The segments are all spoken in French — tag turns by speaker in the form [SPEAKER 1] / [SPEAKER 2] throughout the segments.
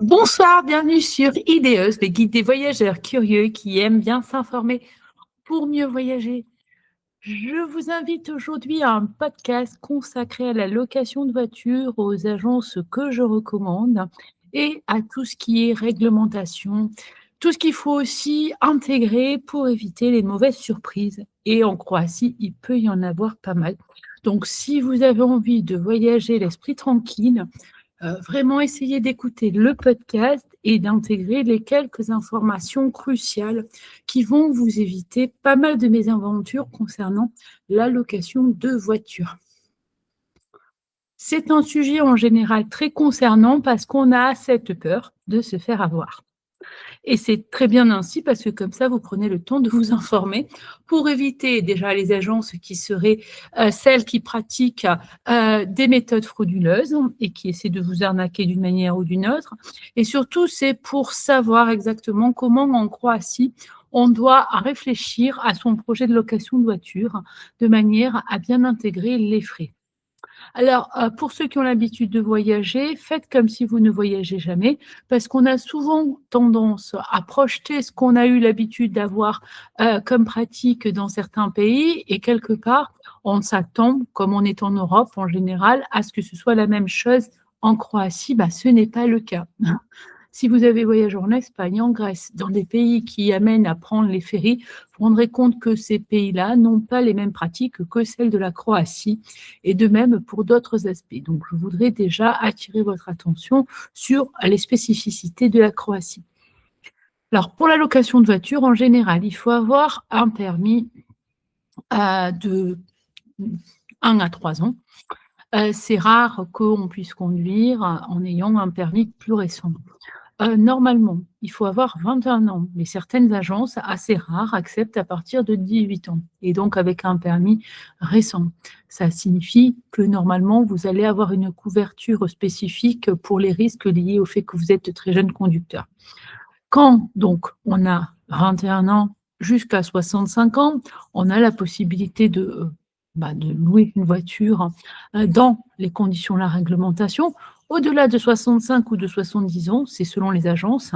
[SPEAKER 1] Bonsoir, bienvenue sur Ideos, le guide des voyageurs curieux qui aiment bien s'informer pour mieux voyager. Je vous invite aujourd'hui à un podcast consacré à la location de voitures, aux agences que je recommande et à tout ce qui est réglementation, tout ce qu'il faut aussi intégrer pour éviter les mauvaises surprises. Et en Croatie, il peut y en avoir pas mal. Donc, si vous avez envie de voyager l'esprit tranquille, vraiment essayer d'écouter le podcast et d'intégrer les quelques informations cruciales qui vont vous éviter pas mal de mésaventures concernant la location de voitures. C'est un sujet en général très concernant parce qu'on a cette peur de se faire avoir. Et c'est très bien ainsi parce que comme ça, vous prenez le temps de vous informer pour éviter déjà les agences qui seraient celles qui pratiquent des méthodes frauduleuses et qui essaient de vous arnaquer d'une manière ou d'une autre. Et surtout, c'est pour savoir exactement comment en Croatie, on doit réfléchir à son projet de location de voiture de manière à bien intégrer les frais. Alors, pour ceux qui ont l'habitude de voyager, faites comme si vous ne voyagez jamais, parce qu'on a souvent tendance à projeter ce qu'on a eu l'habitude d'avoir, comme pratique dans certains pays et quelque part, on s'attend, comme on est en Europe en général, à ce que ce soit la même chose en Croatie. Bah, ce n'est pas le cas. Si vous avez voyagé en Espagne, en Grèce, dans des pays qui amènent à prendre les ferries, vous vous rendrez compte que ces pays-là n'ont pas les mêmes pratiques que celles de la Croatie et de même pour d'autres aspects. Donc, je voudrais déjà attirer votre attention sur les spécificités de la Croatie. Alors, pour la location de voiture, en général, il faut avoir un permis de 1 à 3 ans. C'est rare qu'on puisse conduire en ayant un permis plus récent. Normalement, il faut avoir 21 ans, mais certaines agences, assez rares, acceptent à partir de 18 ans et donc avec un permis récent. Ça signifie que normalement, vous allez avoir une couverture spécifique pour les risques liés au fait que vous êtes très jeune conducteur. Quand donc on a 21 ans jusqu'à 65 ans, on a la possibilité de louer une voiture dans les conditions de la réglementation. Au-delà de 65 ou de 70 ans, c'est selon les agences,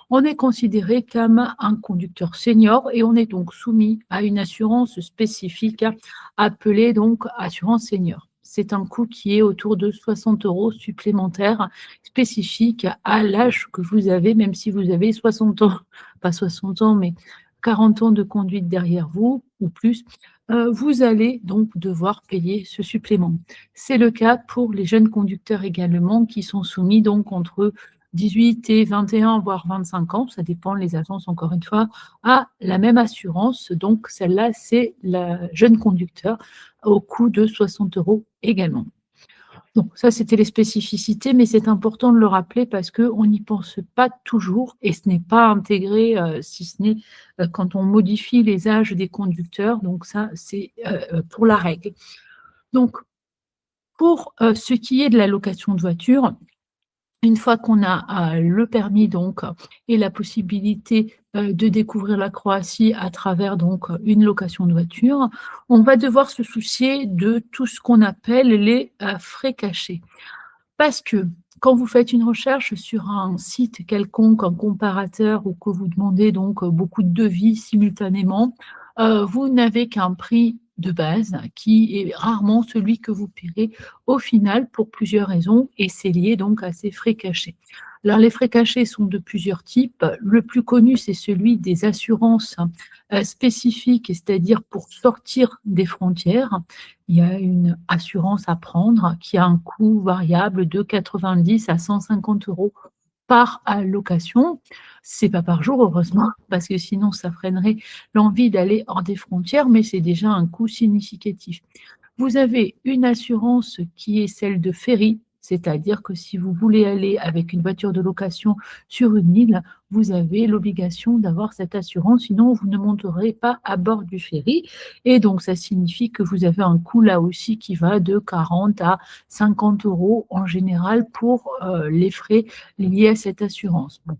[SPEAKER 1] on est considéré comme un conducteur senior et on est donc soumis à une assurance spécifique appelée donc assurance senior. C'est un coût qui est autour de 60 € supplémentaires spécifique à l'âge que vous avez, même si vous avez 60 ans, pas 60 ans, mais 40 ans de conduite derrière vous ou plus, vous allez donc devoir payer ce supplément. C'est le cas pour les jeunes conducteurs également qui sont soumis donc entre 18 et 21, voire 25 ans, ça dépend les agences encore une fois, à la même assurance. Donc celle-là, c'est la jeune conducteur au coût de 60 € également. Donc ça, c'était les spécificités, mais c'est important de le rappeler parce qu'on n'y pense pas toujours et ce n'est pas intégré, si ce n'est, quand on modifie les âges des conducteurs. Donc ça, c'est, pour la règle. Donc pour, ce qui est de la location de voiture, une fois qu'on a, le permis donc et la possibilité, de découvrir la Croatie à travers donc, une location de voiture, on va devoir se soucier de tout ce qu'on appelle les, frais cachés. Parce que quand vous faites une recherche sur un site quelconque, un comparateur ou que vous demandez donc, beaucoup de devis simultanément, vous n'avez qu'un prix de base qui est rarement celui que vous paierez au final pour plusieurs raisons et c'est lié donc à ces frais cachés. Alors les frais cachés sont de plusieurs types. Le plus connu, c'est celui des assurances, spécifiques, c'est-à-dire pour sortir des frontières. Il y a une assurance à prendre qui a un coût variable de 90 à 150 € par, location. C'est pas par jour heureusement, parce que sinon ça freinerait l'envie d'aller hors des frontières, mais c'est déjà un coût significatif. Vous avez une assurance qui est celle de ferry, c'est-à-dire que si vous voulez aller avec une voiture de location sur une île, vous avez l'obligation d'avoir cette assurance, sinon vous ne monterez pas à bord du ferry et donc ça signifie que vous avez un coût là aussi qui va de 40 à 50 € en général pour, les frais liés à cette assurance. Bon,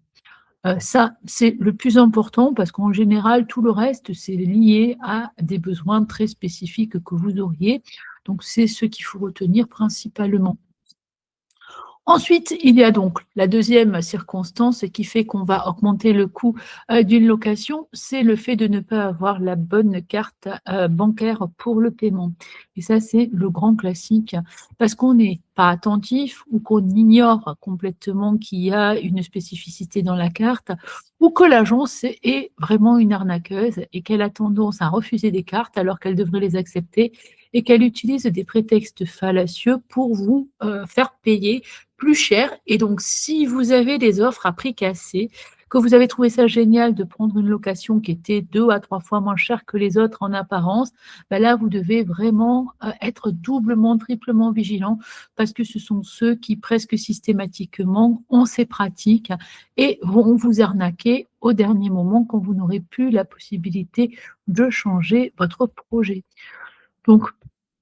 [SPEAKER 1] ça, c'est le plus important parce qu'en général, tout le reste, c'est lié à des besoins très spécifiques que vous auriez. Donc c'est ce qu'il faut retenir principalement. Ensuite, il y a donc la deuxième circonstance qui fait qu'on va augmenter le coût, d'une location, c'est le fait de ne pas avoir la bonne carte, bancaire pour le paiement et ça, c'est le grand classique parce qu'on n'est pas attentif ou qu'on ignore complètement qu'il y a une spécificité dans la carte ou que l'agence est vraiment une arnaqueuse et qu'elle a tendance à refuser des cartes alors qu'elle devrait les accepter et qu'elle utilise des prétextes fallacieux pour vous, faire payer plus cher et donc si vous avez des offres à prix cassé, que vous avez trouvé ça génial de prendre une location qui était 2 à 3 fois moins chère que les autres en apparence, bah, là, vous devez vraiment, être doublement, triplement vigilant parce que ce sont ceux qui presque systématiquement ont ces pratiques et vont vous arnaquer au dernier moment quand vous n'aurez plus la possibilité de changer votre projet. Donc,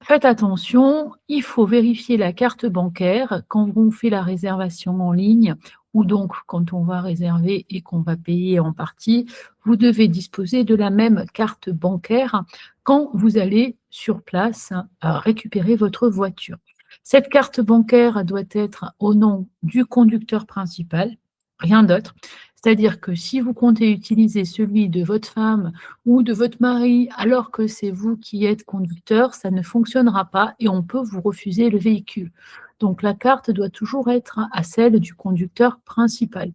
[SPEAKER 1] faites attention, il faut vérifier la carte bancaire quand on fait la réservation en ligne ou donc quand on va réserver et qu'on va payer en partie, vous devez disposer de la même carte bancaire quand vous allez sur place, récupérer votre voiture. Cette carte bancaire doit être au nom du conducteur principal, rien d'autre. C'est-à-dire que si vous comptez utiliser celui de votre femme ou de votre mari, alors que c'est vous qui êtes conducteur, ça ne fonctionnera pas et on peut vous refuser le véhicule. Donc la carte doit toujours être à celle du conducteur principal.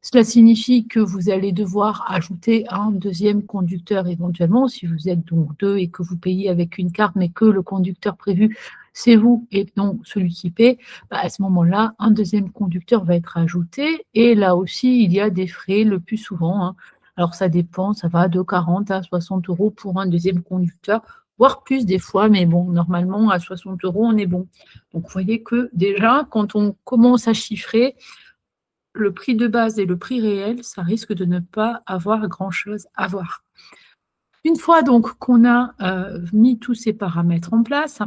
[SPEAKER 1] Cela signifie que vous allez devoir ajouter un deuxième conducteur éventuellement, si vous êtes donc 2 et que vous payez avec une carte, mais que le conducteur prévu, c'est vous et non celui qui paie, bah, à ce moment-là, un deuxième conducteur va être ajouté et là aussi, il y a des frais le plus souvent, hein. Alors ça dépend, ça va de 40 à 60 € pour un deuxième conducteur, voire plus des fois, mais bon, normalement à 60 € on est bon. Donc vous voyez que déjà, quand on commence à chiffrer, le prix de base et le prix réel, ça risque de ne pas avoir grand-chose à voir. Une fois donc qu'on a, mis tous ces paramètres en place,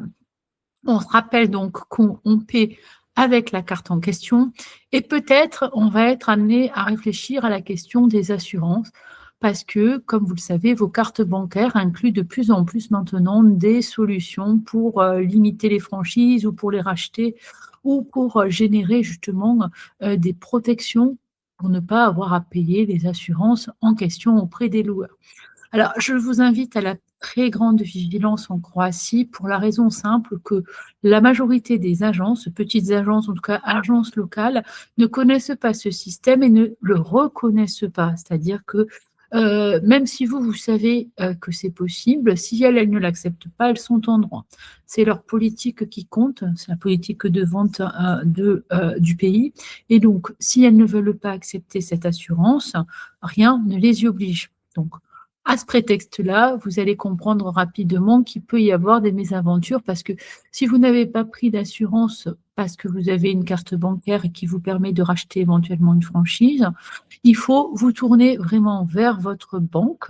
[SPEAKER 1] on se rappelle donc qu'on paie avec la carte en question et peut-être on va être amené à réfléchir à la question des assurances parce que, comme vous le savez, vos cartes bancaires incluent de plus en plus maintenant des solutions pour, limiter les franchises ou pour les racheter ou pour, générer justement, des protections pour ne pas avoir à payer les assurances en question auprès des loueurs. Alors, je vous invite à la très grande vigilance en Croatie pour la raison simple que la majorité des agences, petites agences, en tout cas agences locales, ne connaissent pas ce système et ne le reconnaissent pas. C'est-à-dire que, même si vous, vous savez, que c'est possible, si elles ne l'acceptent pas, elles sont en droit. C'est leur politique qui compte, c'est la politique de vente, du pays et donc si elles ne veulent pas accepter cette assurance, rien ne les y oblige. Donc à ce prétexte-là, vous allez comprendre rapidement qu'il peut y avoir des mésaventures parce que si vous n'avez pas pris d'assurance parce que vous avez une carte bancaire qui vous permet de racheter éventuellement une franchise, il faut vous tourner vraiment vers votre banque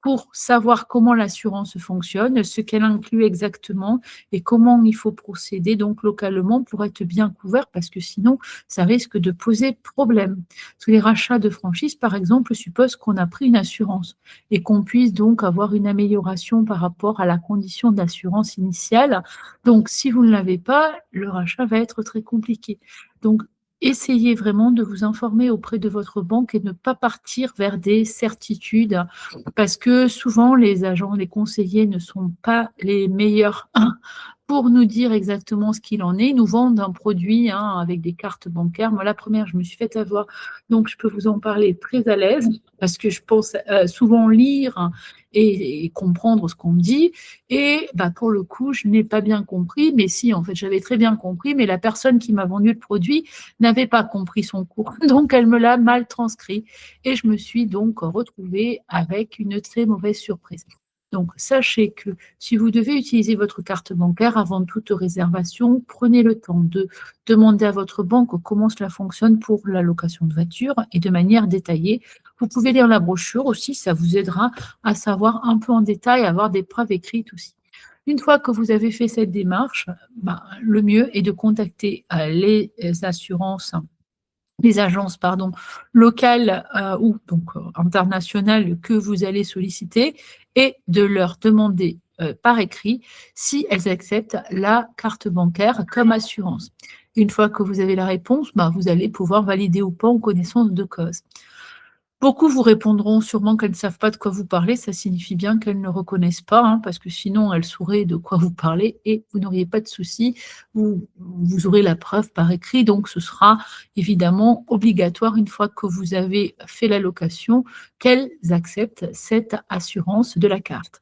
[SPEAKER 1] pour savoir comment l'assurance fonctionne, ce qu'elle inclut exactement et comment il faut procéder donc localement pour être bien couvert parce que sinon ça risque de poser problème. Parce que les rachats de franchise, par exemple, supposent qu'on a pris une assurance et qu'on puisse donc avoir une amélioration par rapport à la condition d'assurance initiale. Donc si vous ne l'avez pas, le rachat va être très compliqué. Donc essayez vraiment de vous informer auprès de votre banque et ne pas partir vers des certitudes parce que souvent les agents, les conseillers ne sont pas les meilleurs pour nous dire exactement ce qu'il en est. Ils nous vendent un produit, hein, avec des cartes bancaires. Moi, la première, je me suis fait avoir, donc je peux vous en parler très à l'aise parce que je pense, souvent lire et comprendre ce qu'on me dit et bah, pour le coup, je n'ai pas bien compris, mais si, en fait, j'avais très bien compris, mais la personne qui m'a vendu le produit n'avait pas compris son cours, donc elle me l'a mal transcrit et je me suis donc retrouvée avec une très mauvaise surprise. Donc sachez que si vous devez utiliser votre carte bancaire avant toute réservation, prenez le temps de demander à votre banque comment cela fonctionne pour la location de voiture et de manière détaillée. Vous pouvez lire la brochure aussi, ça vous aidera à savoir un peu en détail, à avoir des preuves écrites aussi. Une fois que vous avez fait cette démarche, ben, le mieux est de contacter les assurances les agences pardon, locales, ou donc internationales que vous allez solliciter et de leur demander, par écrit si elles acceptent la carte bancaire comme assurance. Une fois que vous avez la réponse, vous allez pouvoir valider ou pas en connaissance de cause. Beaucoup vous répondront sûrement qu'elles ne savent pas de quoi vous parlez, ça signifie bien qu'elles ne reconnaissent pas, hein, parce que sinon elles sauraient de quoi vous parlez et vous n'auriez pas de souci, vous aurez la preuve par écrit, donc ce sera évidemment obligatoire une fois que vous avez fait la location, qu'elles acceptent cette assurance de la carte.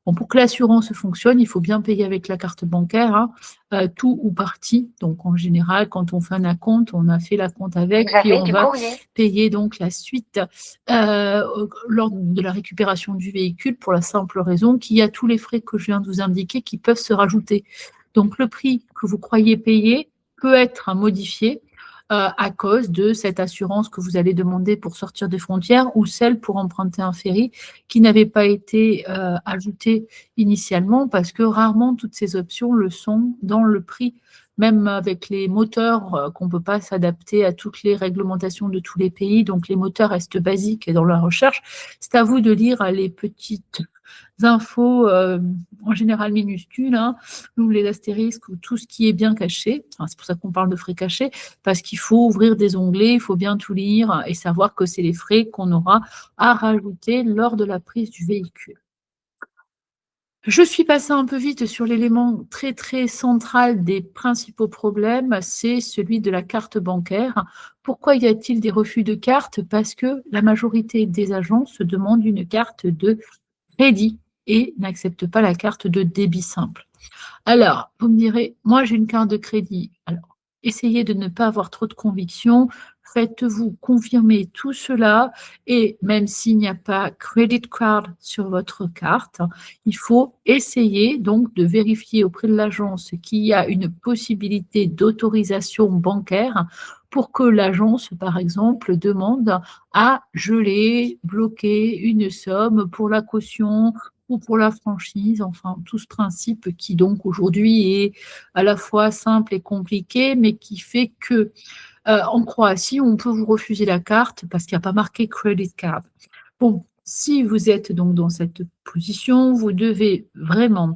[SPEAKER 1] Bon, pour que l'assurance fonctionne, il faut bien payer avec la carte bancaire, hein, tout ou partie. Donc en général, quand on fait un acompte, on a fait l'acompte avec, puis on va payer donc la suite lors de la récupération du véhicule pour la simple raison qu'il y a tous les frais que je viens de vous indiquer qui peuvent se rajouter. Donc le prix que vous croyez payer peut être modifié à cause de cette assurance que vous allez demander pour sortir des frontières ou celle pour emprunter un ferry qui n'avait pas été ajoutée initialement parce que rarement toutes ces options le sont dans le prix, même avec les moteurs qu'on ne peut pas s'adapter à toutes les réglementations de tous les pays, donc les moteurs restent basiques dans la recherche. C'est à vous de lire les petites infos en général minuscules, hein, ou les astérisques ou tout ce qui est bien caché. Enfin, c'est pour ça qu'on parle de frais cachés, parce qu'il faut ouvrir des onglets, il faut bien tout lire et savoir que c'est les frais qu'on aura à rajouter lors de la prise du véhicule. Je suis passée un peu vite sur l'élément très, très central des principaux problèmes, c'est celui de la carte bancaire. Pourquoi y a-t-il des refus de carte? Parce que la majorité des agences demandent une carte de crédit et n'acceptent pas la carte de débit simple. Alors, vous me direz, moi j'ai une carte de crédit. Alors, essayez de ne pas avoir trop de conviction. Faites-vous confirmer tout cela et même s'il n'y a pas credit card sur votre carte, il faut essayer donc de vérifier auprès de l'agence qu'il y a une possibilité d'autorisation bancaire pour que l'agence, par exemple, demande à geler, bloquer une somme pour la caution ou pour la franchise, enfin tout ce principe qui donc aujourd'hui est à la fois simple et compliqué, mais qui fait que en Croatie, on peut vous refuser la carte parce qu'il n'y a pas marqué credit card. Bon, si vous êtes donc dans cette position, vous devez vraiment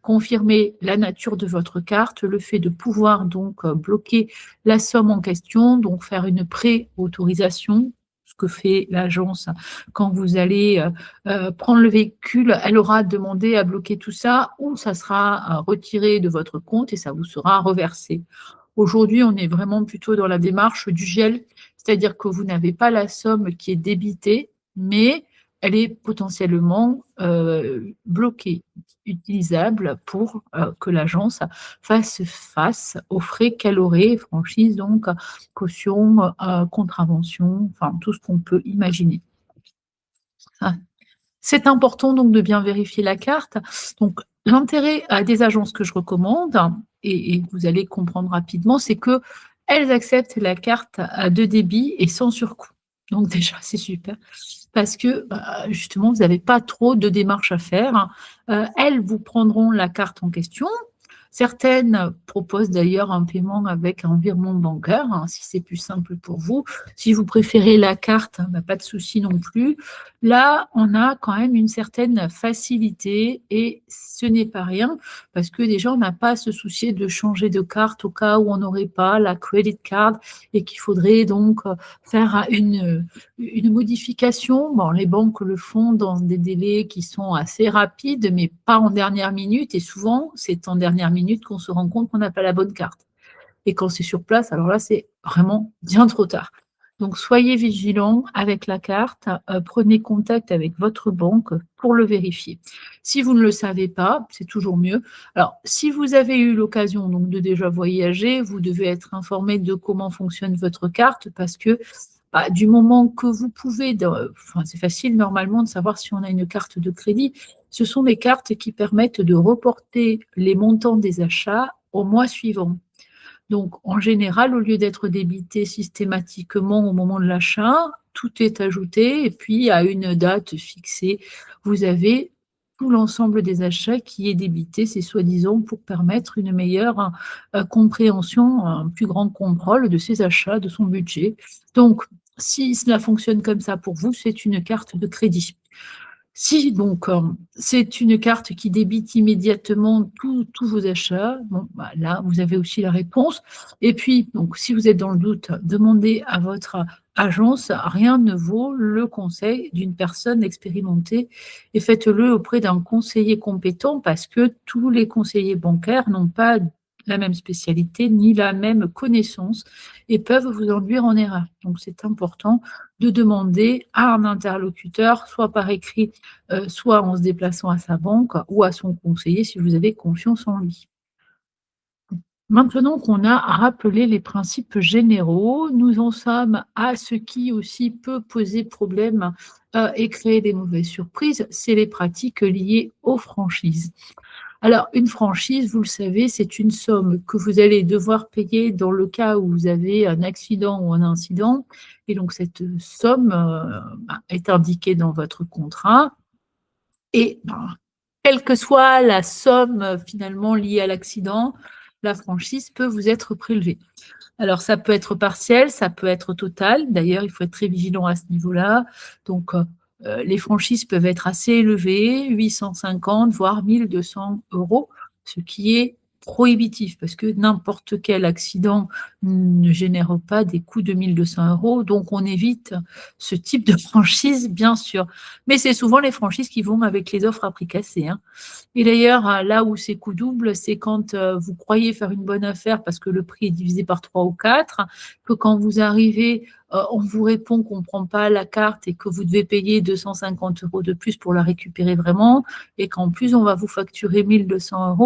[SPEAKER 1] confirmer la nature de votre carte, le fait de pouvoir donc bloquer la somme en question, donc faire une pré-autorisation, ce que fait l'agence quand vous allez prendre le véhicule, elle aura demandé à bloquer tout ça ou ça sera retiré de votre compte et ça vous sera reversé. Aujourd'hui, on est vraiment plutôt dans la démarche du gel, c'est-à-dire que vous n'avez pas la somme qui est débitée, mais elle est potentiellement bloquée, utilisable pour que l'agence fasse face aux frais qu'elle aurait, franchise donc, caution, contravention, enfin tout ce qu'on peut imaginer. Ah, c'est important donc de bien vérifier la carte. Donc l'intérêt à des agences que je recommande et vous allez comprendre rapidement, c'est qu'elles acceptent la carte à de débit et sans surcoût. Donc déjà, c'est super parce que, justement, vous n'avez pas trop de démarches à faire, hein. Elles vous prendront la carte en question. Certaines proposent d'ailleurs un paiement avec un virement bancaire, hein, si c'est plus simple pour vous. Si vous préférez la carte, pas de souci non plus. Là, on a quand même une certaine facilité et ce n'est pas rien parce que déjà, on n'a pas à se soucier de changer de carte au cas où on n'aurait pas la credit card et qu'il faudrait donc faire une modification. Bon, les banques le font dans des délais qui sont assez rapides, mais pas en dernière minute et souvent, c'est en dernière minute qu'on se rend compte qu'on n'a pas la bonne carte. Et quand c'est sur place, alors là, c'est vraiment bien trop tard. Donc, soyez vigilants avec la carte, prenez contact avec votre banque pour le vérifier. Si vous ne le savez pas, c'est toujours mieux. Alors, si vous avez eu l'occasion donc de déjà voyager, vous devez être informé de comment fonctionne votre carte parce que du moment que vous pouvez, enfin, c'est facile normalement de savoir si on a une carte de crédit. Ce sont des cartes qui permettent de reporter les montants des achats au mois suivant. Donc, en général, au lieu d'être débité systématiquement au moment de l'achat, tout est ajouté et puis à une date fixée, vous avez tout l'ensemble des achats qui est débité, c'est soi-disant pour permettre une meilleure compréhension, un plus grand contrôle de ses achats, de son budget. Donc, si cela fonctionne comme ça pour vous, c'est une carte de crédit. Si donc, c'est une carte qui débite immédiatement tous vos achats, bon, bah, là, vous avez aussi la réponse et puis donc si vous êtes dans le doute, demandez à votre agence, rien ne vaut le conseil d'une personne expérimentée et faites-le auprès d'un conseiller compétent parce que tous les conseillers bancaires n'ont pas la même spécialité ni la même connaissance et peuvent vous induire en erreur. Donc c'est important de demander à un interlocuteur, soit par écrit, soit en se déplaçant à sa banque ou à son conseiller si vous avez confiance en lui. Maintenant qu'on a rappelé les principes généraux, nous en sommes à ce qui aussi peut poser problème, et créer des mauvaises surprises, c'est les pratiques liées aux franchises. Alors une franchise, vous le savez, c'est une somme que vous allez devoir payer dans le cas où vous avez un accident ou un incident et donc cette somme, est indiquée dans votre contrat et ben, quelle que soit la somme, finalement liée à l'accident, la franchise peut vous être prélevée. Alors ça peut être partiel, ça peut être total. D'ailleurs, il faut être très vigilant à ce niveau-là. Donc, les franchises peuvent être assez élevées, 850 voire 1 200 €, ce qui est prohibitif parce que n'importe quel accident ne génère pas des coûts de 1 200 €, donc on évite ce type de franchise, bien sûr. Mais c'est souvent les franchises qui vont avec les offres à prix cassés, hein. Et d'ailleurs, là où c'est coup double, c'est quand, vous croyez faire une bonne affaire parce que le prix est divisé par 3 ou 4, que quand vous arrivez, on vous répond qu'on ne prend pas la carte et que vous devez payer 250 € de plus pour la récupérer vraiment et qu'en plus on va vous facturer 1 200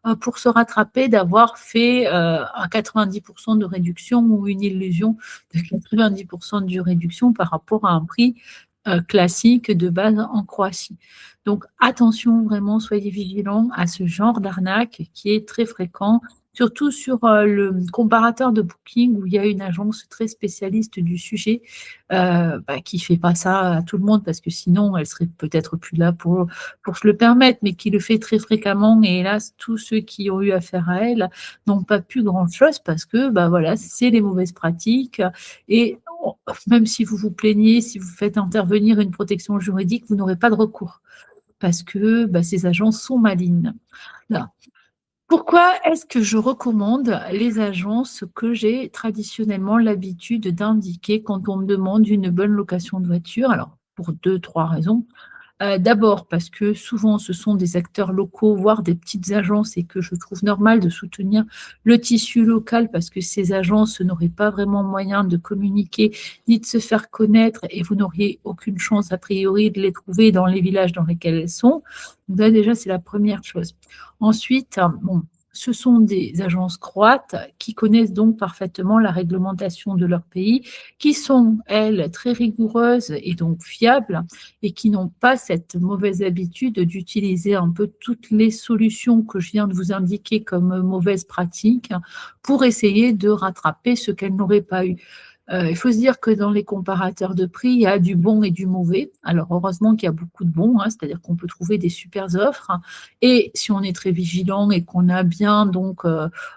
[SPEAKER 1] €, pour se rattraper d'avoir fait, un 90 de réduction ou une illusion de 90 de réduction par rapport à un prix, classique de base en Croatie. Donc attention, vraiment, soyez vigilants à ce genre d'arnaque qui est très fréquent, surtout sur, le comparateur de Booking où il y a une agence très spécialiste du sujet, qui fait pas ça à tout le monde parce que sinon elle serait peut-être plus là pour se le permettre, mais qui le fait très fréquemment et hélas, tous ceux qui ont eu affaire à elle n'ont pas pu grand-chose parce que, bah, voilà, c'est les mauvaises pratiques et on même si vous vous plaignez, si vous faites intervenir une protection juridique, vous n'aurez pas de recours parce que, bah, ces agences sont malignes. Là, pourquoi est-ce que je recommande les agences que j'ai traditionnellement l'habitude d'indiquer quand on me demande une bonne location de voiture? Alors, pour deux, trois raisons. D'abord parce que souvent ce sont des acteurs locaux, voire des petites agences et que je trouve normal de soutenir le tissu local parce que ces agences n'auraient pas vraiment moyen de communiquer ni de se faire connaître et vous n'auriez aucune chance a priori de les trouver dans les villages dans lesquels elles sont. Donc là déjà, c'est la première chose. Ensuite, bon, ce sont des agences croates qui connaissent donc parfaitement la réglementation de leur pays, qui sont, elles, très rigoureuses et donc fiables et qui n'ont pas cette mauvaise habitude d'utiliser un peu toutes les solutions que je viens de vous indiquer comme mauvaises pratiques pour essayer de rattraper ce qu'elles n'auraient pas eu. Il faut se dire que dans les comparateurs de prix, il y a du bon et du mauvais. Alors heureusement qu'il y a beaucoup de bons, hein, c'est-à-dire qu'on peut trouver des supers offres et si on est très vigilant et qu'on a bien donc,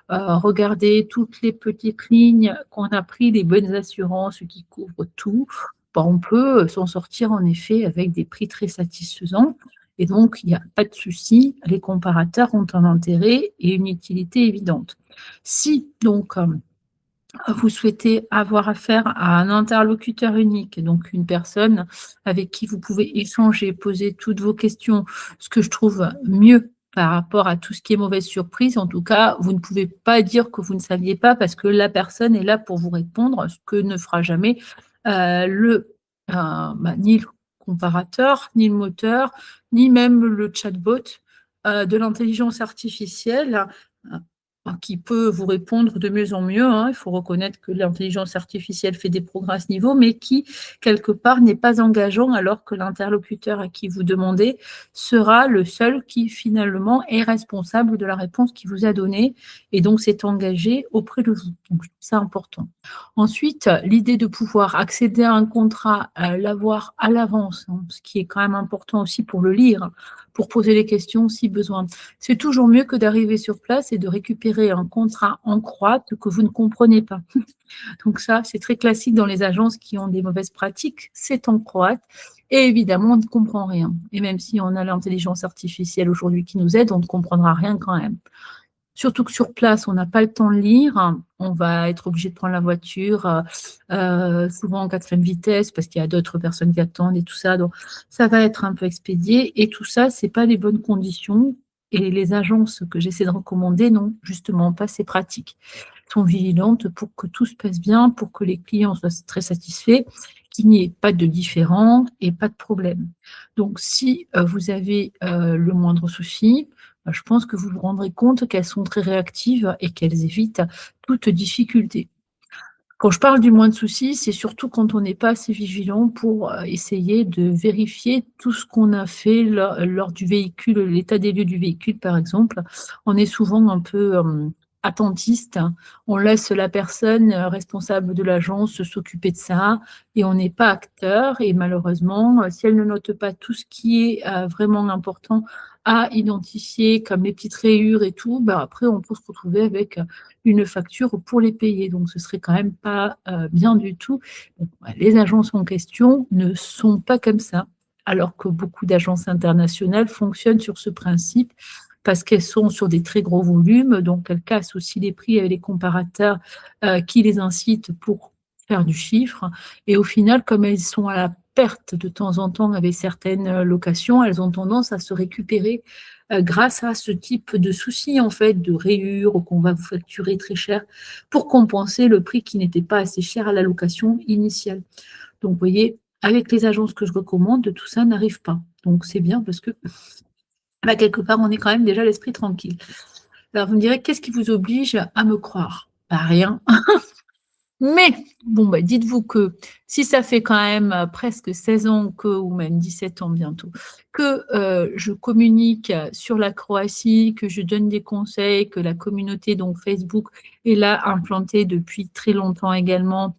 [SPEAKER 1] regardé toutes les petites lignes, qu'on a pris les bonnes assurances qui couvrent tout, bah, on peut s'en sortir en effet avec des prix très satisfaisants et donc il n'y a pas de souci, les comparateurs ont un intérêt et une utilité évidente. Si donc, vous souhaitez avoir affaire à un interlocuteur unique, donc une personne avec qui vous pouvez échanger, poser toutes vos questions, ce que je trouve mieux par rapport à tout ce qui est mauvaise surprise. En tout cas, vous ne pouvez pas dire que vous ne saviez pas parce que la personne est là pour vous répondre, ce que ne fera jamais, ni le comparateur, ni le moteur, ni même le chatbot, de l'intelligence artificielle, qui peut vous répondre de mieux en mieux, hein. Il faut reconnaître que l'intelligence artificielle fait des progrès à ce niveau, mais qui, quelque part, n'est pas engageant alors que l'interlocuteur à qui vous demandez sera le seul qui, finalement, est responsable de la réponse qu'il vous a donnée et donc s'est engagé auprès de vous. Donc je trouve ça important. Ensuite, l'idée de pouvoir accéder à un contrat, l'avoir à l'avance, hein, ce qui est quand même important aussi pour le lire, pour poser les questions si besoin. C'est toujours mieux que d'arriver sur place et de récupérer un contrat en croate que vous ne comprenez pas. Donc ça, c'est très classique dans les agences qui ont des mauvaises pratiques, c'est en croate et évidemment, on ne comprend rien. Et même si on a l'intelligence artificielle aujourd'hui qui nous aide, on ne comprendra rien quand même. Surtout que sur place, on n'a pas le temps de lire, on va être obligé de prendre la voiture, souvent en 4e vitesse parce qu'il y a d'autres personnes qui attendent et tout ça, donc ça va être un peu expédié et tout ça, c'est pas les bonnes conditions et les agences que j'essaie de recommander n'ont justement pas ces pratiques. Elles sont vigilantes pour que tout se passe bien, pour que les clients soient très satisfaits, qu'il n'y ait pas de différends et pas de problème. Donc si, vous avez, le moindre souci, je pense que vous vous rendrez compte qu'elles sont très réactives et qu'elles évitent toute difficulté. Quand je parle du moins de soucis, c'est surtout quand on n'est pas assez vigilant pour, essayer de vérifier tout ce qu'on a fait lors du véhicule, l'état des lieux du véhicule, par exemple. On est souvent un peu, attentiste. On laisse la personne, responsable de l'agence s'occuper de ça et on n'est pas acteur et malheureusement, si elle ne note pas tout ce qui est, vraiment important à identifier comme les petites rayures et tout, bah, après on peut se retrouver avec, une facture pour les payer. Donc ce serait quand même pas, bien du tout. Donc ouais, les agences en question ne sont pas comme ça, alors que beaucoup d'agences internationales fonctionnent sur ce principe parce qu'elles sont sur des très gros volumes, donc elles cassent aussi les prix avec les comparateurs, qui les incitent pour faire du chiffre et au final, comme elles sont à la perte de temps en temps avec certaines, locations, elles ont tendance à se récupérer grâce à ce type de soucis, en fait, de rayures qu'on va vous facturer très cher pour compenser le prix qui n'était pas assez cher à la location initiale. Donc, vous voyez, avec les agences que je recommande, tout ça n'arrive pas. Donc, c'est bien parce que, bah, quelque part, on est quand même déjà l'esprit tranquille. Alors, vous me direz, qu'est-ce qui vous oblige à me croire? Bah, rien. Mais bon, bah, dites-vous que si ça fait quand même, presque 16 ans que ou même 17 ans bientôt, que, je communique, sur la Croatie, que je donne des conseils, que la communauté donc Facebook est là implantée depuis très longtemps également,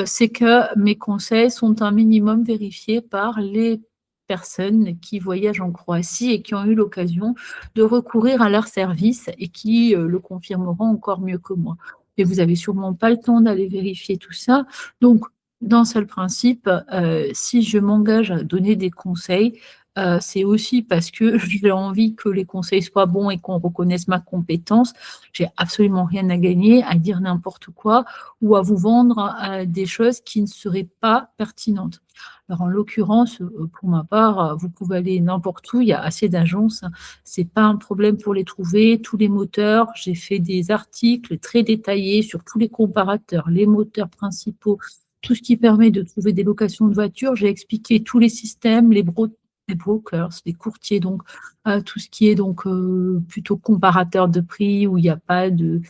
[SPEAKER 1] c'est que mes conseils sont un minimum vérifiés par les personnes qui voyagent en Croatie et qui ont eu l'occasion de recourir à leurs services et qui, le confirmeront encore mieux que moi et vous avez sûrement pas le temps d'aller vérifier tout ça. Donc, d'un seul principe, si je m'engage à donner des conseils, c'est aussi parce que j'ai envie que les conseils soient bons et qu'on reconnaisse ma compétence. J'ai absolument rien à gagner à dire n'importe quoi ou à vous vendre, des choses qui ne seraient pas pertinentes. Alors en l'occurrence, pour ma part, vous pouvez aller n'importe où, il y a assez d'agences, c'est pas un problème pour les trouver, tous les moteurs. J'ai fait des articles très détaillés sur tous les comparateurs, les moteurs principaux, tout ce qui permet de trouver des locations de voitures. J'ai expliqué tous les systèmes, les brokers, les courtiers, donc tout ce qui est donc plutôt comparateur de prix où il y a pas de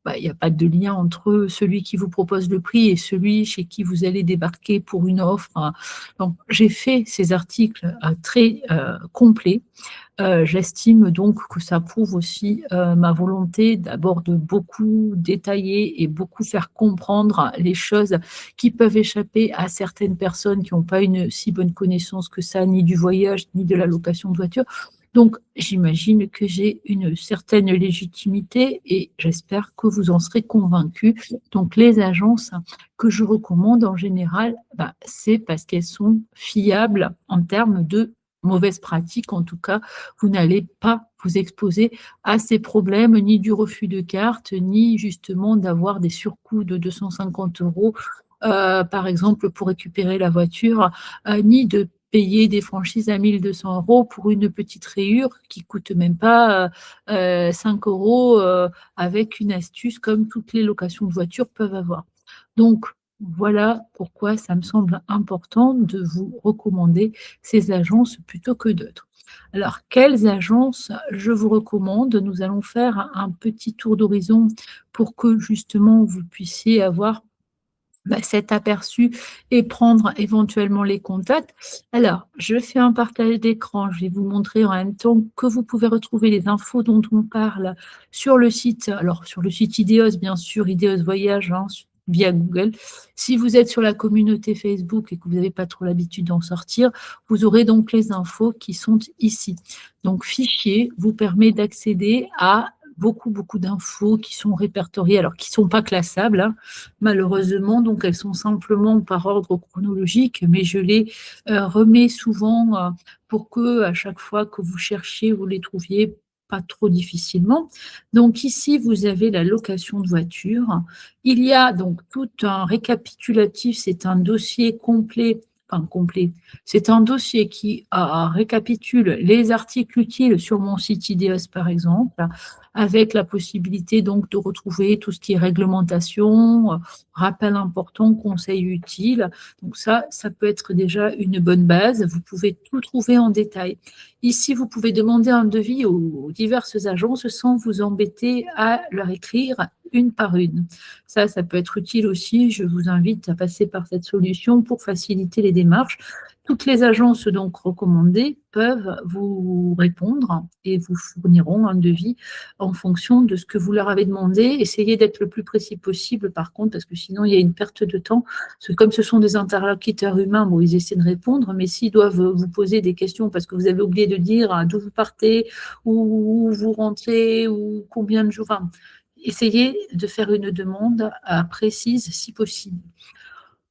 [SPEAKER 1] bah, il y a pas de lien entre celui qui vous propose le prix et celui chez qui vous allez débarquer pour une offre. Donc j'ai fait ces articles, très, complets. J'estime donc que ça prouve aussi, ma volonté d'abord de beaucoup détailler et beaucoup faire comprendre les choses qui peuvent échapper à certaines personnes qui n'ont pas une si bonne connaissance que ça, ni du voyage, ni de la location de voiture. Donc j'imagine que j'ai une certaine légitimité et j'espère que vous en serez convaincus. Donc les agences que je recommande en général, bah, c'est parce qu'elles sont fiables en termes de mauvaises pratiques. En tout cas, vous n'allez pas vous exposer à ces problèmes, ni du refus de carte, ni justement d'avoir des surcoûts de 250 €, par exemple, pour récupérer la voiture, ni de payer des franchises à 1 200 € pour une petite rayure qui coûte même pas, 5 €, avec une astuce comme toutes les locations de voitures peuvent avoir. Donc voilà pourquoi ça me semble important de vous recommander ces agences plutôt que d'autres. Alors, quelles agences je vous recommande? Nous allons faire un petit tour d'horizon pour que justement vous puissiez avoir bah, cet aperçu et prendre éventuellement les contacts. Alors, je fais un partage d'écran, je vais vous montrer en même temps que vous pouvez retrouver les infos dont on parle sur le site, alors sur le site Ideos bien sûr, Ideos Voyage, hein, via Google. Si vous êtes sur la communauté Facebook et que vous n'avez pas trop l'habitude d'en sortir, vous aurez donc les infos qui sont ici. Donc, fichier vous permet d'accéder à beaucoup d'infos qui sont répertoriées, alors qui ne sont pas classables, hein, malheureusement, donc elles sont simplement par ordre chronologique, mais je les remets souvent pour que à chaque fois que vous cherchiez, vous les trouviez pas trop difficilement. Donc ici, vous avez la location de voiture. Il y a donc tout un récapitulatif, c'est un dossier complet, enfin complet, c'est un dossier qui récapitule les articles utiles sur mon site IDEOS, par exemple, avec la possibilité donc de retrouver tout ce qui est réglementation, rappel important, conseils utiles. Donc ça peut être déjà une bonne base. Vous pouvez tout trouver en détail. Ici, vous pouvez demander un devis aux diverses agences sans vous embêter à leur écrire une par une. Ça peut être utile aussi. Je vous invite à passer par cette solution pour faciliter les démarches. Toutes les agences donc recommandées peuvent vous répondre et vous fourniront un devis en fonction de ce que vous leur avez demandé. Essayez d'être le plus précis possible par contre, parce que sinon il y a une perte de temps. Parce que comme ce sont des interlocuteurs humains, bon, ils essaient de répondre, mais s'ils doivent vous poser des questions parce que vous avez oublié de dire d'où vous partez, où vous rentrez, ou combien de jours, enfin, essayez de faire une demande précise si possible.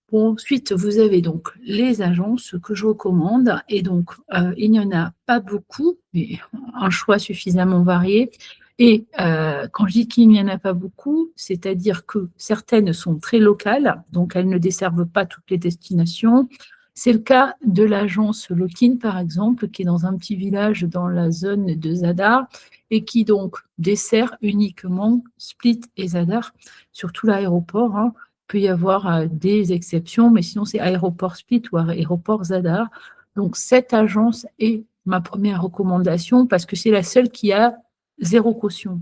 [SPEAKER 1] Bon, ensuite, vous avez donc les agences que je recommande et donc il n'y en a pas beaucoup, mais un choix suffisamment varié. Et quand je dis qu'il n'y en a pas beaucoup, c'est-à-dire que certaines sont très locales, donc elles ne desservent pas toutes les destinations. C'est le cas de l'agence Lokin, par exemple, qui est dans un petit village dans la zone de Zadar et qui donc dessert uniquement Split et Zadar, surtout l'aéroport, hein. Peut y avoir des exceptions, mais sinon c'est Aéroport Split ou Aéroport Zadar. Donc cette agence est ma première recommandation parce que c'est la seule qui a 0 caution.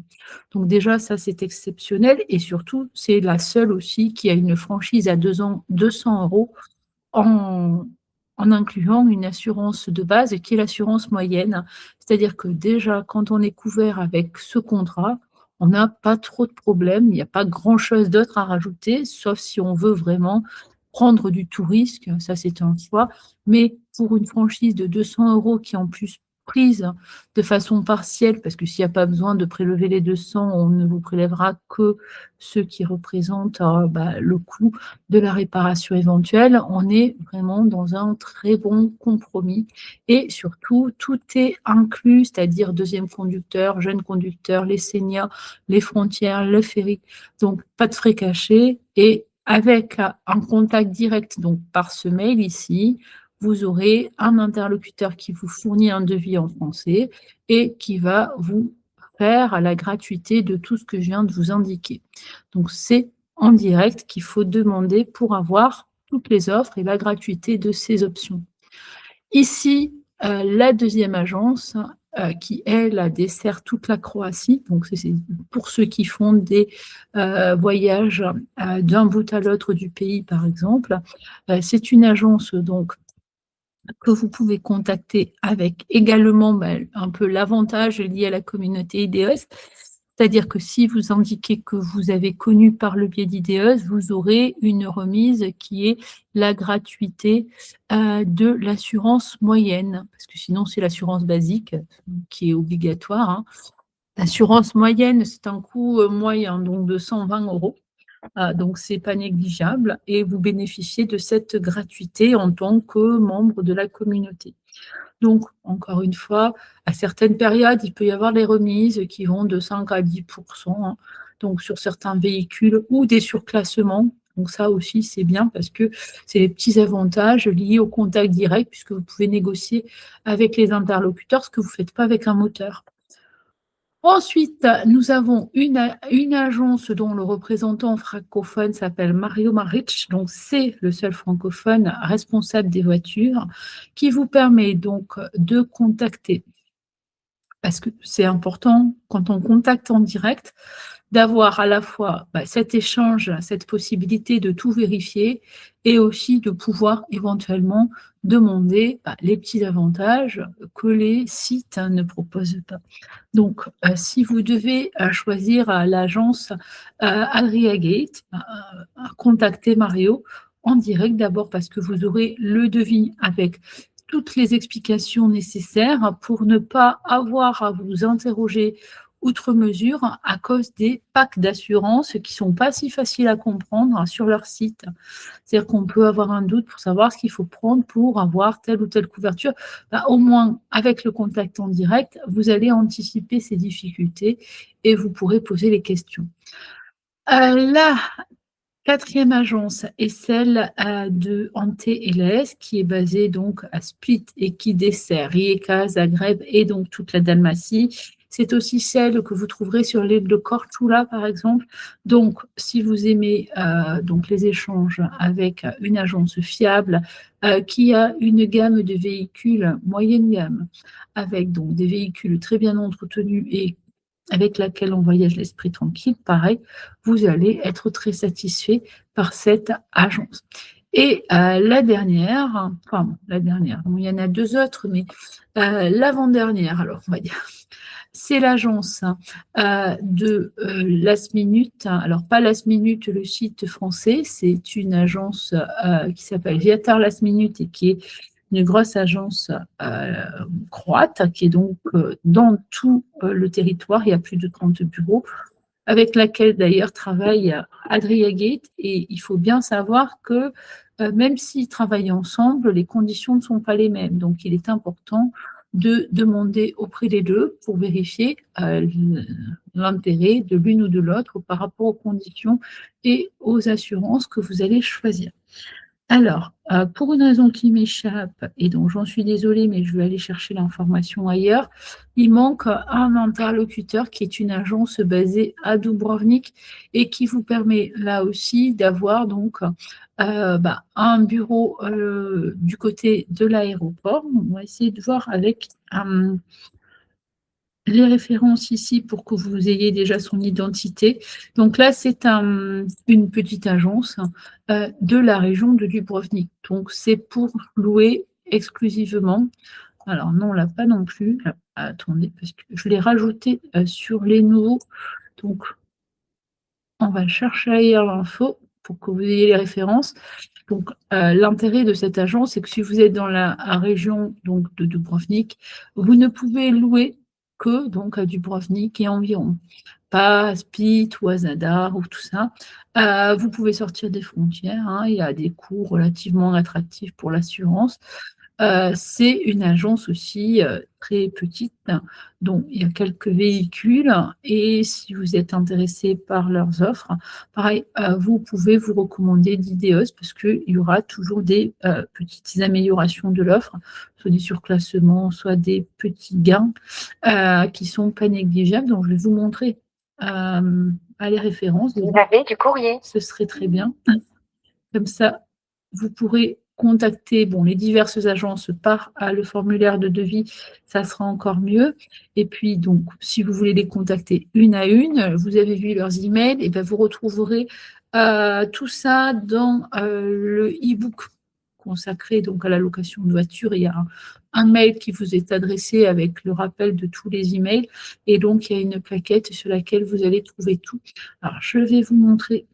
[SPEAKER 1] Donc déjà ça c'est exceptionnel et surtout c'est la seule aussi qui a une franchise à 2 ans, 200 € en incluant une assurance de base qui est l'assurance moyenne. C'est-à-dire que déjà, quand on est couvert avec ce contrat, on n'a pas trop de problèmes, il n'y a pas grand-chose d'autre à rajouter, sauf si on veut vraiment prendre du tout risque, ça c'est un choix. Mais pour une franchise de 200 € qui en plus prise de façon partielle, parce que s'il n'y a pas besoin de prélever les 200, on ne vous prélèvera que ce qui représente le coût de la réparation éventuelle, on est vraiment dans un très bon compromis. Et surtout, tout est inclus, c'est-à-dire deuxième conducteur, jeune conducteur, les seniors, les frontières, le ferry. Donc, pas de frais cachés. Et avec un contact direct, donc par ce mail ici, vous aurez un interlocuteur qui vous fournit un devis en français et qui va vous faire à la gratuité de tout ce que je viens de vous indiquer. Donc, c'est en direct qu'il faut demander pour avoir toutes les offres et la gratuité de ces options. Ici, la deuxième agence qui, elle, dessert toute la Croatie. Donc, c'est pour ceux qui font des voyages d'un bout à l'autre du pays, par exemple. C'est une agence donc que vous pouvez contacter avec également un peu l'avantage lié à la communauté IDEOS. C'est-à-dire que si vous indiquez que vous avez connu par le biais d'IDEOS, vous aurez une remise qui est la gratuité de l'assurance moyenne, parce que sinon c'est l'assurance basique qui est obligatoire, hein. L'assurance moyenne, c'est un coût moyen, donc de 120 €. Donc, ce n'est pas négligeable et vous bénéficiez de cette gratuité en tant que membre de la communauté. Donc, encore une fois, à certaines périodes, il peut y avoir des remises qui vont de 5 à 10%, hein, donc sur certains véhicules ou des surclassements. Donc ça aussi, c'est bien parce que c'est les petits avantages liés au contact direct puisque vous pouvez négocier avec les interlocuteurs, ce que vous ne faites pas avec un moteur. Ensuite, nous avons une agence dont le représentant francophone s'appelle Mario Maric, donc c'est le seul francophone responsable des voitures, qui vous permet donc de contacter, parce que c'est important quand on contacte en direct, d'avoir à la fois, cet échange, cette possibilité de tout vérifier et aussi de pouvoir éventuellement demander, les petits avantages que les sites, ne proposent pas. Donc, si vous devez, choisir, l'agence, Adriagate, contactez Mario en direct. D'abord parce que vous aurez le devis avec toutes les explications nécessaires pour ne pas avoir à vous interroger outre mesure à cause des packs d'assurance qui sont pas si faciles à comprendre sur leur site. C'est-à-dire qu'on peut avoir un doute pour savoir ce qu'il faut prendre pour avoir telle ou telle couverture. Au moins, avec le contact en direct, vous allez anticiper ces difficultés et vous pourrez poser les questions. La 4e agence est celle, de Ante-Elez qui est basée donc à Split et qui dessert Rijeka, Zagreb et donc toute la Dalmatie. C'est aussi celle que vous trouverez sur l'île de Korčula, par exemple. Donc, si vous aimez, donc les échanges avec une agence fiable, qui a une gamme de véhicules moyenne gamme, avec donc des véhicules très bien entretenus et avec laquelle on voyage l'esprit tranquille, pareil, vous allez être très satisfait par cette agence. Et la dernière, il y en a 2 autres, mais l'avant-dernière, alors on va dire, c'est l'agence de Last Minute. Alors pas Last Minute, le site français, c'est une agence qui s'appelle Viator Last Minute et qui est une grosse agence croate qui est donc dans tout le territoire. Il y a plus de 30 bureaux, avec laquelle d'ailleurs travaille Adriagate. Et il faut bien savoir que même s'ils travaillent ensemble, les conditions ne sont pas les mêmes. Donc il est important de demander auprès des deux pour vérifier l'intérêt de l'une ou de l'autre par rapport aux conditions et aux assurances que vous allez choisir. Alors, pour une raison qui m'échappe et donc j'en suis désolée, mais je vais aller chercher l'information ailleurs, il manque un interlocuteur qui est une agence basée à Dubrovnik et qui vous permet là aussi d'avoir donc, un bureau, du côté de l'aéroport. On va essayer de voir avec, les références ici pour que vous ayez déjà son identité. Donc là, c'est une petite agence de la région de Dubrovnik. Donc c'est pour louer exclusivement. Alors non, là pas non plus. Attendez, parce que je l'ai rajouté sur les nouveaux. Donc on va chercher ailleurs l'info pour que vous ayez les références. Donc l'intérêt de cette agence, c'est que si vous êtes dans la région donc de Dubrovnik, vous ne pouvez louer que donc à Dubrovnik et environ, pas à Split ou à Zadar ou tout ça. Vous pouvez sortir des frontières, il y a des coûts relativement attractifs pour l'assurance. C'est une agence aussi très petite, dont il y a quelques véhicules et si vous êtes intéressé par leurs offres, pareil, vous pouvez vous recommander d'Ideos parce qu'il y aura toujours des petites améliorations de l'offre, soit des surclassements, soit des petits gains qui ne sont pas négligeables. Donc je vais vous montrer les références.
[SPEAKER 2] Vous avez du courrier.
[SPEAKER 1] Ce serait très bien. Comme ça, vous pourrez contacter les diverses agences par le formulaire de devis, ça sera encore mieux. Et puis, donc, si vous voulez les contacter une à une, vous avez vu leurs emails, et bien vous retrouverez tout ça dans le e-book consacré donc à la location de voiture. Il y a un mail qui vous est adressé avec le rappel de tous les emails. Et donc, il y a une plaquette sur laquelle vous allez trouver tout. Alors, je vais vous montrer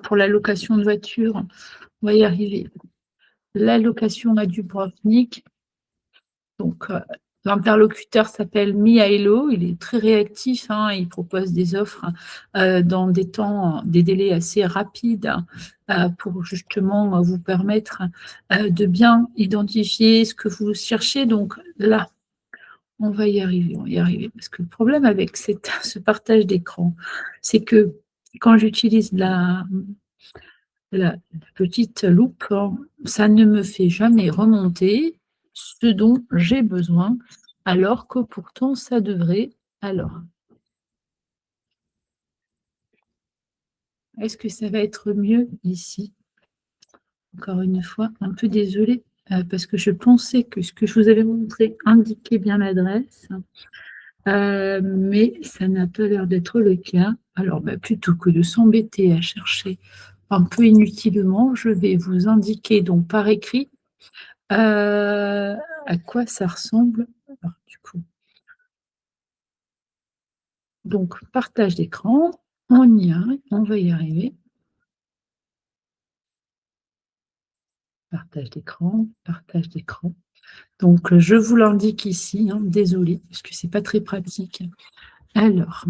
[SPEAKER 1] pour la location de voiture. On va y arriver. La location à Dubrovnik. Donc, l'interlocuteur s'appelle Mihailo. Il est très réactif. Il propose des offres dans des délais assez rapides pour justement vous permettre de bien identifier ce que vous cherchez. Donc là, on va y arriver. Parce que le problème avec ce partage d'écran, c'est que quand j'utilise la petite loupe, ça ne me fait jamais remonter ce dont j'ai besoin, alors que pourtant ça devrait. Alors, est-ce que ça va être mieux ici? Encore une fois, un peu désolée, parce que je pensais que ce que je vous avais montré indiquait bien l'adresse. Mais ça n'a pas l'air d'être le cas. Alors, plutôt que de s'embêter à chercher un peu inutilement, je vais vous indiquer donc par écrit, à quoi ça ressemble. Alors du coup, donc partage d'écran, on va y arriver. Partage d'écran, partage d'écran. Donc, je vous l'indique ici, hein, désolée, parce que c'est pas très pratique. Alors,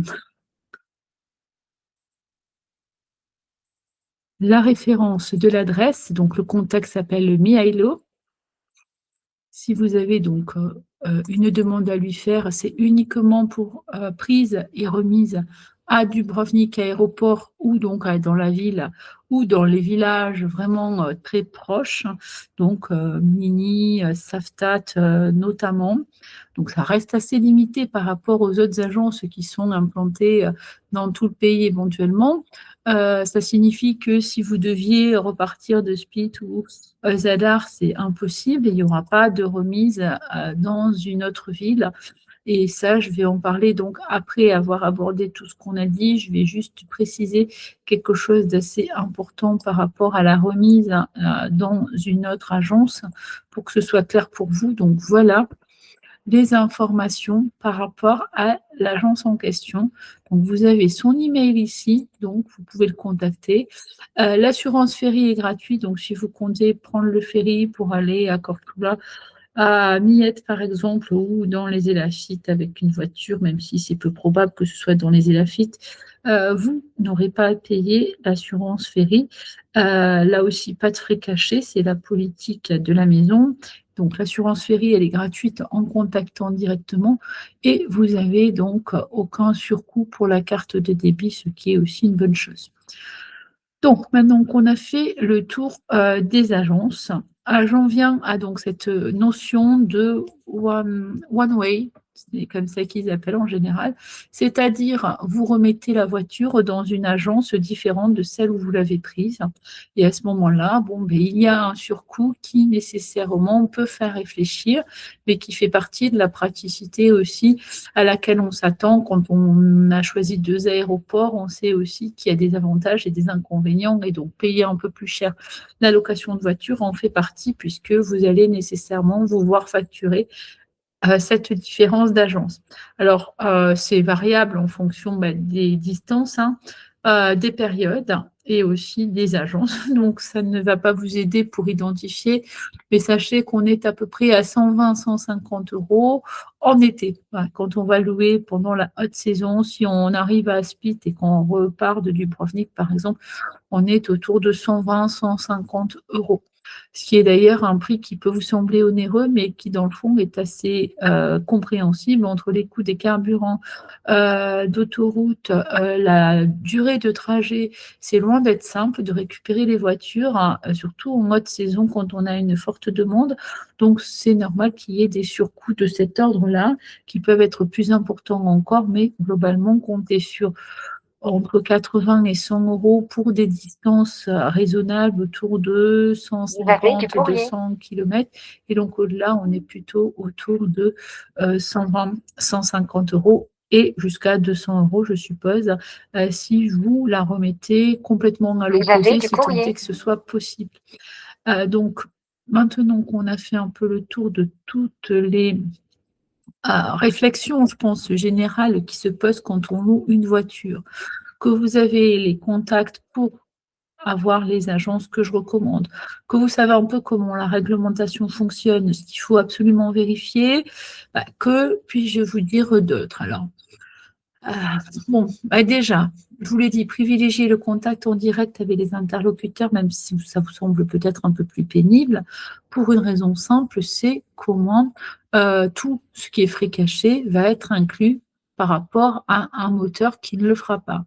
[SPEAKER 1] la référence de l'adresse, donc le contact s'appelle Mihailo. Si vous avez donc une demande à lui faire, c'est uniquement pour prise et remise à Dubrovnik Aéroport ou donc dans la ville ou dans les villages vraiment très proches, donc Mini, Saftat notamment. Donc ça reste assez limité par rapport aux autres agences qui sont implantées dans tout le pays éventuellement. Ça signifie que si vous deviez repartir de Split ou Zadar, c'est impossible, il n'y aura pas de remise dans une autre ville. Et ça, je vais en parler donc après avoir abordé tout ce qu'on a dit. Je vais juste préciser quelque chose d'assez important par rapport à la remise dans une autre agence pour que ce soit clair pour vous. Donc voilà les informations par rapport à l'agence en question. Donc, vous avez son email ici, donc vous pouvez le contacter. L'assurance ferry est gratuite, donc si vous comptez prendre le ferry pour aller à Cortula, à Miette par exemple, ou dans les Élafites avec une voiture, même si c'est peu probable que ce soit dans les Élafites, vous n'aurez pas à payer l'assurance ferry. Là aussi, pas de frais cachés, c'est la politique de la maison. Donc l'assurance ferry, elle est gratuite en contactant directement et vous avez donc aucun surcoût pour la carte de débit, ce qui est aussi une bonne chose. Donc maintenant qu'on a fait le tour des agences, j'en viens à donc cette notion de one way, c'est comme ça qu'ils appellent en général, c'est-à-dire vous remettez la voiture dans une agence différente de celle où vous l'avez prise. Et à ce moment-là, il y a un surcoût qui nécessairement peut faire réfléchir, mais qui fait partie de la praticité aussi à laquelle on s'attend quand on a choisi 2 aéroports. On sait aussi qu'il y a des avantages et des inconvénients et donc payer un peu plus cher la location de voiture en fait partie puisque vous allez nécessairement vous voir facturer cette différence d'agence. Alors, c'est variable en fonction des distances, hein, des périodes et aussi des agences. Donc, ça ne va pas vous aider pour identifier, mais sachez qu'on est à peu près à 120-150 € en été. Voilà, quand on va louer pendant la haute saison, si on arrive à Split et qu'on repart de Dubrovnik, par exemple, on est autour de 120-150 €. Ce qui est d'ailleurs un prix qui peut vous sembler onéreux, mais qui dans le fond est assez compréhensible entre les coûts des carburants, d'autoroute, la durée de trajet. C'est loin d'être simple de récupérer les voitures, hein, surtout en mode saison quand on a une forte demande. Donc c'est normal qu'il y ait des surcoûts de cet ordre-là, qui peuvent être plus importants encore, mais globalement comptez sur entre 80 et 100 € pour des distances raisonnables autour de
[SPEAKER 2] Vous avez du
[SPEAKER 1] 150-200
[SPEAKER 2] courrier.
[SPEAKER 1] km. Et donc au-delà, on est plutôt autour de 120-150 € et jusqu'à 200 € je suppose, si vous la remettez complètement à
[SPEAKER 2] Vous avez
[SPEAKER 1] l'opposé,
[SPEAKER 2] du
[SPEAKER 1] si tant est
[SPEAKER 2] courrier.
[SPEAKER 1] que ce soit possible. Donc maintenant qu'on a fait un peu le tour de toutes les réflexions, je pense, générales qui se posent quand on loue une voiture, que vous avez les contacts pour avoir les agences que je recommande, que vous savez un peu comment la réglementation fonctionne, ce qu'il faut absolument vérifier, que puis-je vous dire d'autre? Alors, déjà, je vous l'ai dit, privilégiez le contact en direct avec les interlocuteurs, même si ça vous semble peut-être un peu plus pénible, pour une raison simple, c'est comment tout ce qui est frais cachés va être inclus par rapport à un moteur qui ne le fera pas.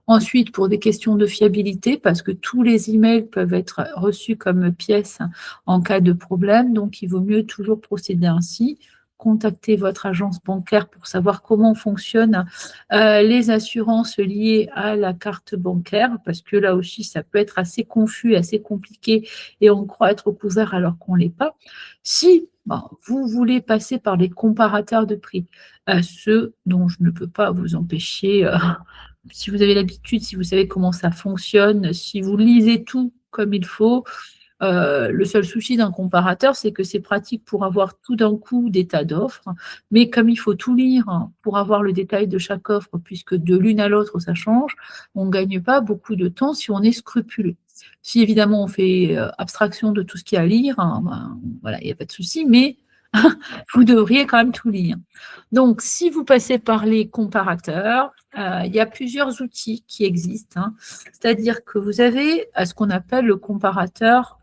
[SPEAKER 1] Ensuite, pour des questions de fiabilité, parce que tous les emails peuvent être reçus comme pièces en cas de problème, donc il vaut mieux toujours procéder ainsi. contacter votre agence bancaire pour savoir comment fonctionnent les assurances liées à la carte bancaire, parce que là aussi, ça peut être assez confus, assez compliqué, et on croit être couvert alors qu'on ne l'est pas. Si vous voulez passer par les comparateurs de prix, ceux dont je ne peux pas vous empêcher, si vous avez l'habitude, si vous savez comment ça fonctionne, si vous lisez tout comme il faut, le seul souci d'un comparateur, c'est que c'est pratique pour avoir tout d'un coup des tas d'offres, mais comme il faut tout lire pour avoir le détail de chaque offre, puisque de l'une à l'autre ça change, on ne gagne pas beaucoup de temps si on est scrupuleux. Si évidemment on fait abstraction de tout ce qu'il y a à lire, voilà, il n'y a pas de souci, mais vous devriez quand même tout lire. Donc, si vous passez par les comparateurs, il y a plusieurs outils qui existent, hein. C'est-à-dire que vous avez ce qu'on appelle le comparateur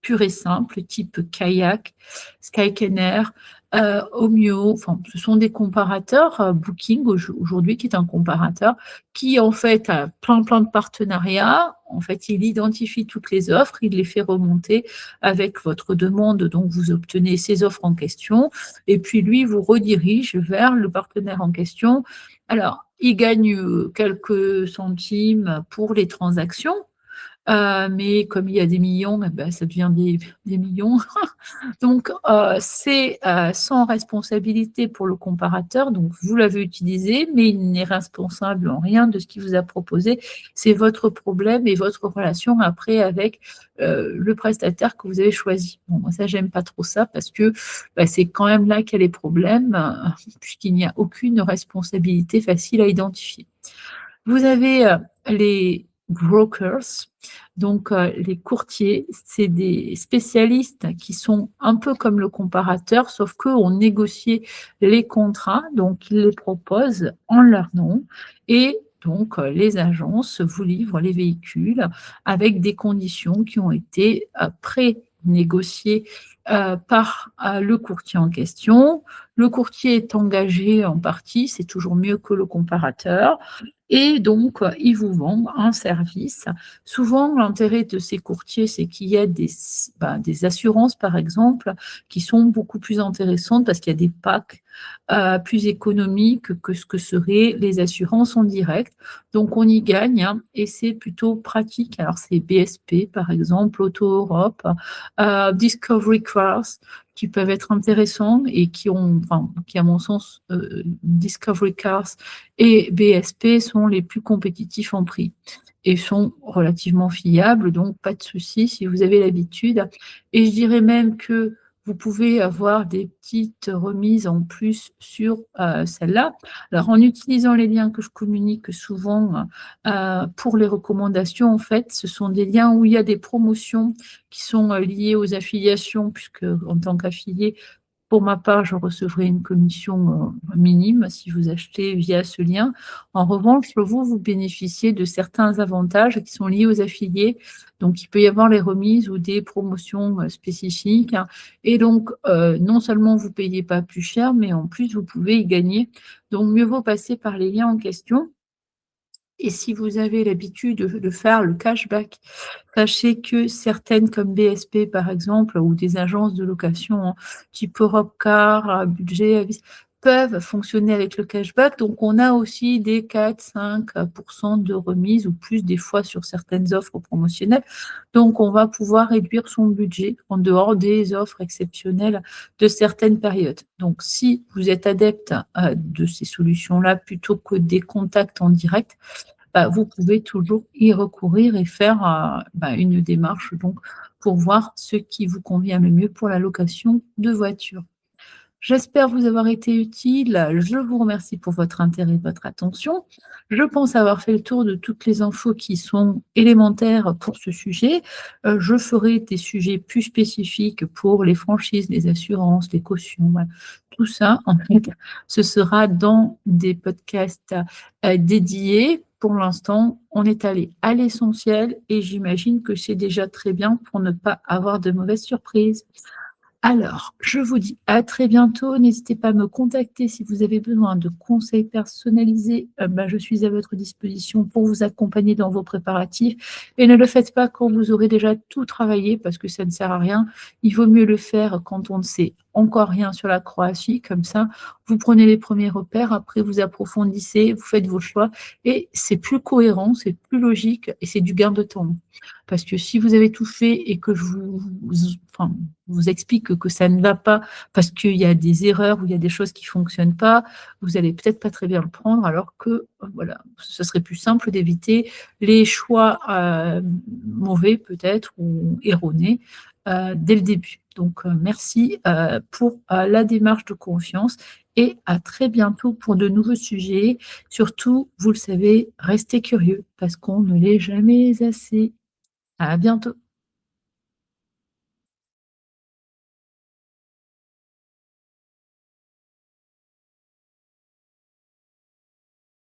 [SPEAKER 1] pur et simple, type Kayak, Skyscanner, Omio. Enfin, ce sont des comparateurs, Booking aujourd'hui, qui est un comparateur, qui en fait a plein de partenariats. En fait, il identifie toutes les offres, il les fait remonter avec votre demande, donc vous obtenez ces offres en question, et puis lui vous redirige vers le partenaire en question. Alors, il gagne quelques centimes pour les transactions, mais comme il y a des millions, ça devient des millions. Donc, c'est sans responsabilité pour le comparateur, donc vous l'avez utilisé, mais il n'est responsable en rien de ce qu'il vous a proposé. C'est votre problème et votre relation après avec le prestataire que vous avez choisi. Bon, moi, ça, j'aime pas trop ça parce que c'est quand même là qu'il y a les problèmes, puisqu'il n'y a aucune responsabilité facile à identifier. Vous avez les brokers, donc les courtiers, c'est des spécialistes qui sont un peu comme le comparateur, sauf qu'eux ont négocié les contrats, donc ils les proposent en leur nom, et donc les agences vous livrent les véhicules avec des conditions qui ont été pré-négociées par le courtier en question. Le courtier est engagé en partie, c'est toujours mieux que le comparateur. Et donc, ils vous vendent un service. Souvent, l'intérêt de ces courtiers, c'est qu'il y a des assurances, par exemple, qui sont beaucoup plus intéressantes parce qu'il y a des packs plus économiques que ce que seraient les assurances en direct. Donc, on y gagne, hein, et c'est plutôt pratique. Alors, c'est BSP, par exemple, Auto Europe, Discovery Cars, qui peuvent être intéressants et qui, à mon sens, Discovery Cars et BSP sont les plus compétitifs en prix et sont relativement fiables, donc pas de souci si vous avez l'habitude. Et je dirais même que vous pouvez avoir des petites remises en plus sur celle-là. Alors, en utilisant les liens que je communique souvent pour les recommandations, en fait, ce sont des liens où il y a des promotions qui sont liées aux affiliations, puisque en tant qu'affilié, pour ma part, je recevrai une commission minime si vous achetez via ce lien. En revanche, vous bénéficiez de certains avantages qui sont liés aux affiliés. Donc, il peut y avoir les remises ou des promotions spécifiques. Et donc, non seulement vous ne payez pas plus cher, mais en plus, vous pouvez y gagner. Donc, mieux vaut passer par les liens en question. Et si vous avez l'habitude de faire le cashback, sachez que certaines comme BSP par exemple, ou des agences de location type Europcar, Budget, Avis, peuvent fonctionner avec le cashback. Donc, on a aussi des 4-5% de remise ou plus des fois sur certaines offres promotionnelles. Donc, on va pouvoir réduire son budget en dehors des offres exceptionnelles de certaines périodes. Donc, si vous êtes adepte de ces solutions-là plutôt que des contacts en direct, vous pouvez toujours y recourir et faire une démarche donc, pour voir ce qui vous convient le mieux pour la location de voiture. J'espère vous avoir été utile. Je vous remercie pour votre intérêt et votre attention. Je pense avoir fait le tour de toutes les infos qui sont élémentaires pour ce sujet. Je ferai des sujets plus spécifiques pour les franchises, les assurances, les cautions. Voilà. Tout ça, en fait, ce sera dans des podcasts dédiés. Pour l'instant, on est allé à l'essentiel et j'imagine que c'est déjà très bien pour ne pas avoir de mauvaises surprises. Alors, je vous dis à très bientôt. N'hésitez pas à me contacter si vous avez besoin de conseils personnalisés. Je suis à votre disposition pour vous accompagner dans vos préparatifs. Et ne le faites pas quand vous aurez déjà tout travaillé parce que ça ne sert à rien. Il vaut mieux le faire quand on ne sait encore rien sur la Croatie, comme ça, vous prenez les premiers repères, après vous approfondissez, vous faites vos choix et c'est plus cohérent, c'est plus logique et c'est du gain de temps. Parce que si vous avez tout fait et que je enfin, vous explique que ça ne va pas parce qu'il y a des erreurs ou il y a des choses qui fonctionnent pas, vous allez peut-être pas très bien le prendre alors que, voilà, ce serait plus simple d'éviter les choix, mauvais peut-être ou erronés, dès le début. Donc, merci, pour, la démarche de confiance et à très bientôt pour de nouveaux sujets. Surtout, vous le savez, restez curieux parce qu'on ne l'est jamais assez. À bientôt.